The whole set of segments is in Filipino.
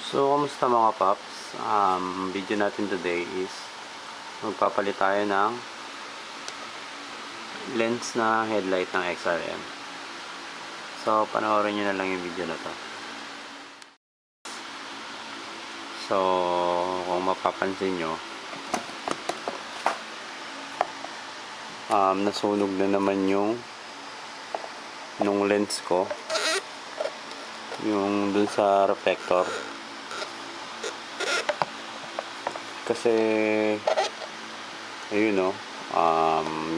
So, kamusta mga paps? Video natin today is magpapalit tayo ng lens na headlight ng XRM. So, panoorin nyo na lang yung video na to. So, kung mapapansin nyo, nasunog na naman yung nung lens ko, yung dun sa reflector. Kasi ayun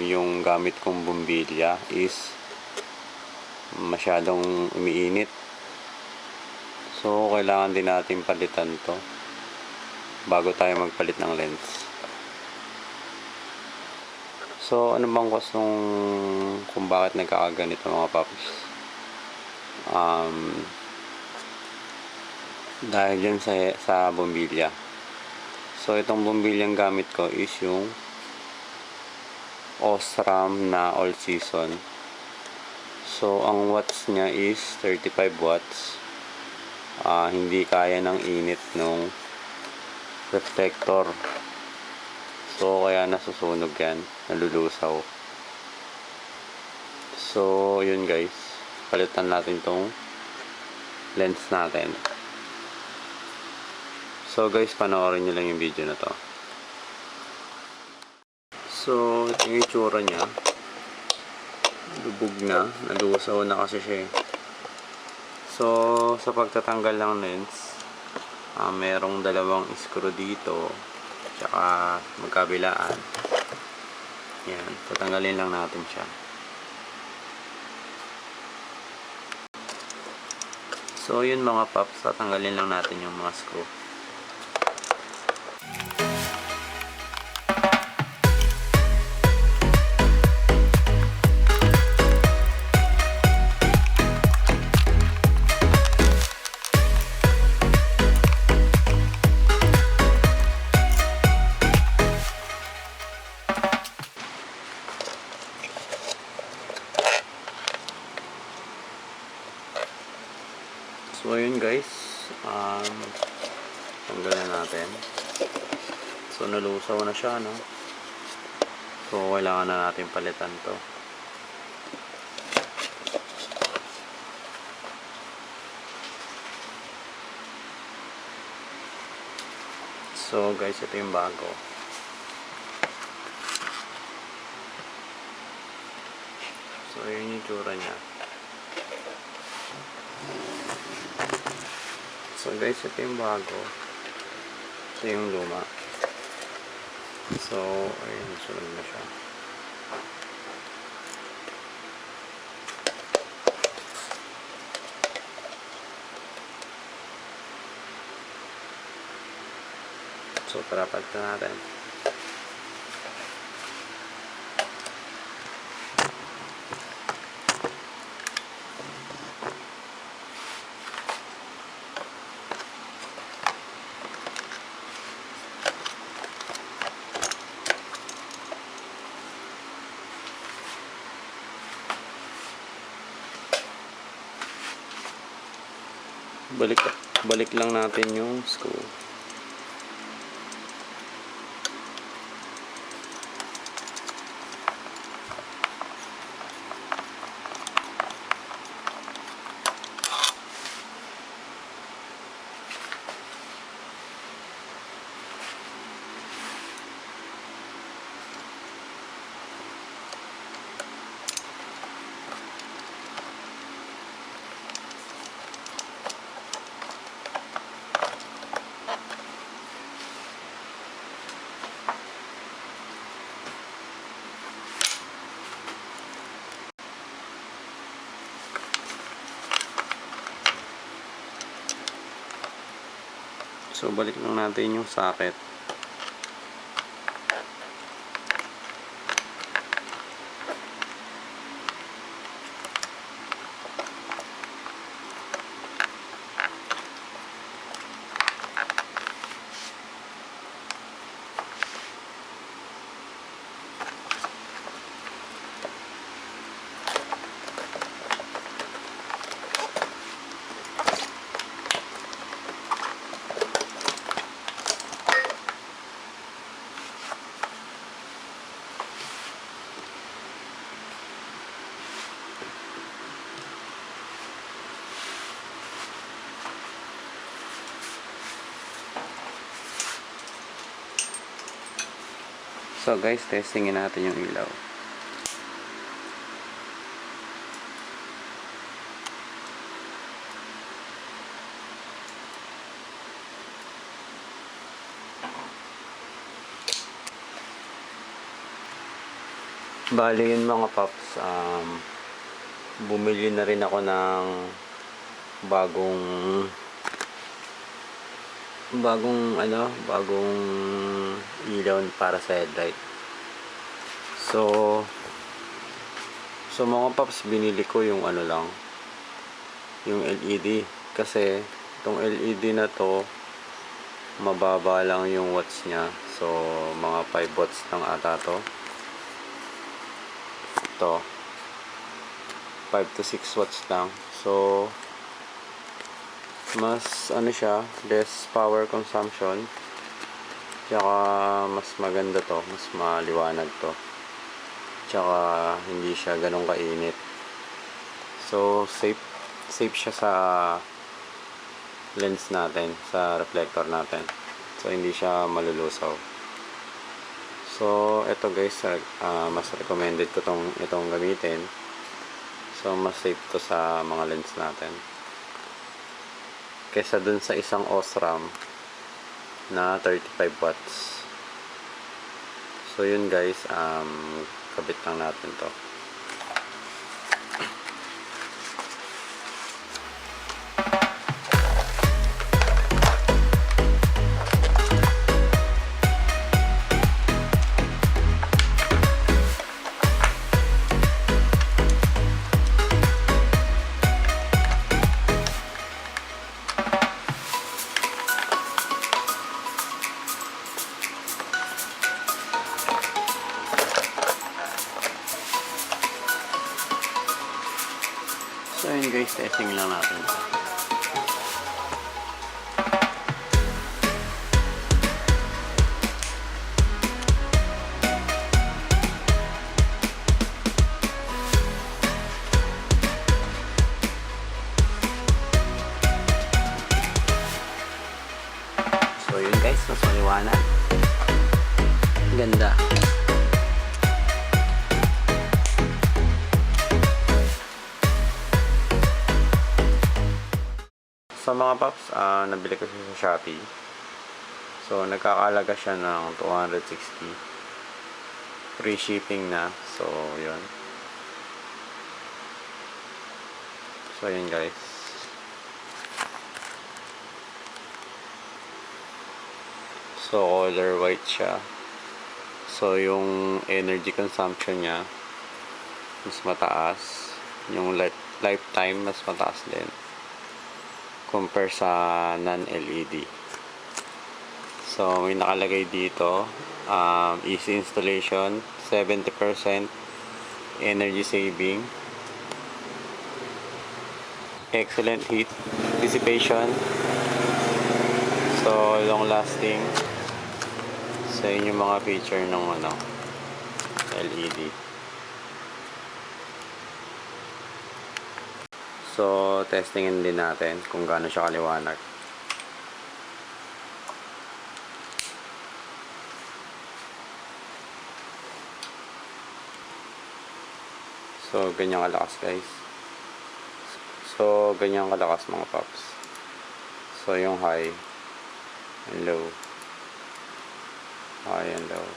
yung gamit kong bumbilya is masyadong umiinit, so kailangan din natin palitan to bago tayo magpalit ng lens. So ano bang kung bakit nagkakaganito mga paps? Dahil dyan sa bumbilya. So itong bumbilyang gamit ko is yung XRM na all season. So ang watts niya is 35 watts. Hindi kaya ng init nung reflector. So kaya nasusunog yan, nalulusaw. So yun guys, palitan natin tong lens natin. So guys, panoorin nyo lang yung video na to. So ito yung itsura nya. Lubog na, nalusaw na kasi siya. So sa pagtatanggal ng lens, merong dalawang screw dito tsaka magkabilaan. Yan, tatanggalin lang natin siya. So yun mga paps, tatanggalin lang natin yung mga screw. So ayun guys, tanggalan natin. So nalusaw na siya, no? So kailangan na natin palitan to. So guys, ito yung bago. So yun yung tsura niya. So guys, ito yung bago. Ito yung luma. So ayun, sunod na siya. So tara, palitan natin. Balik lang natin yung screw. So balik lang natin yung socket. So guys, testingin natin yung ilaw. Bali yun mga paps, bumili na rin ako ng bagong ilaw para sa headlight. So mga paps, binili ko yung yung LED, kasi itong LED na to mababa lang yung watts nya. So mga 5 watts lang ata to. 5 to 6 watts lang. So mas siya, less power consumption, tsaka mas maganda to, mas maliwanag to, tsaka hindi siya ganun kainit. So safe siya sa lens natin, sa reflector natin. So hindi siya malulusaw. So ito guys, mas recommended ko itong gamitin. So mas safe to sa mga lens natin kesa dun sa isang Osram na 35 watts. So yun guys, kabit lang natin to. So yun guys, testing lang natin. So yun guys, mas maliwanag. Ganda. So mga paps, nabili ko siya sa Shopee. So nagkakalaga siya ng 260. Free shipping na. So yun. So yun guys. So color white siya. So yung energy consumption niya mas mataas. Yung lifetime mas mataas din compare sa non-LED. So may nakalagay dito, easy installation, 70% energy saving, excellent heat dissipation, so long lasting. So yun yung mga feature ng LED. So testingin din natin kung gaano siya kaliwanag. So ganyan kalakas guys. So ganyan kalakas mga paps. So yung high and low, high and low.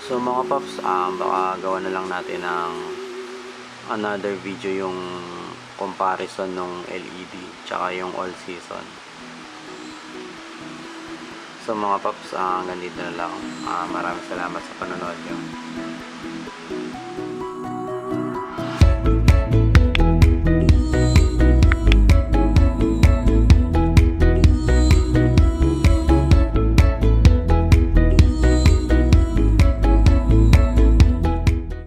So mga paps, baka gawa na lang natin ng another video yung comparison ng LED tsaka yung all season. So mga paps, hanggang dito na lang. Maraming salamat sa panonood nyo.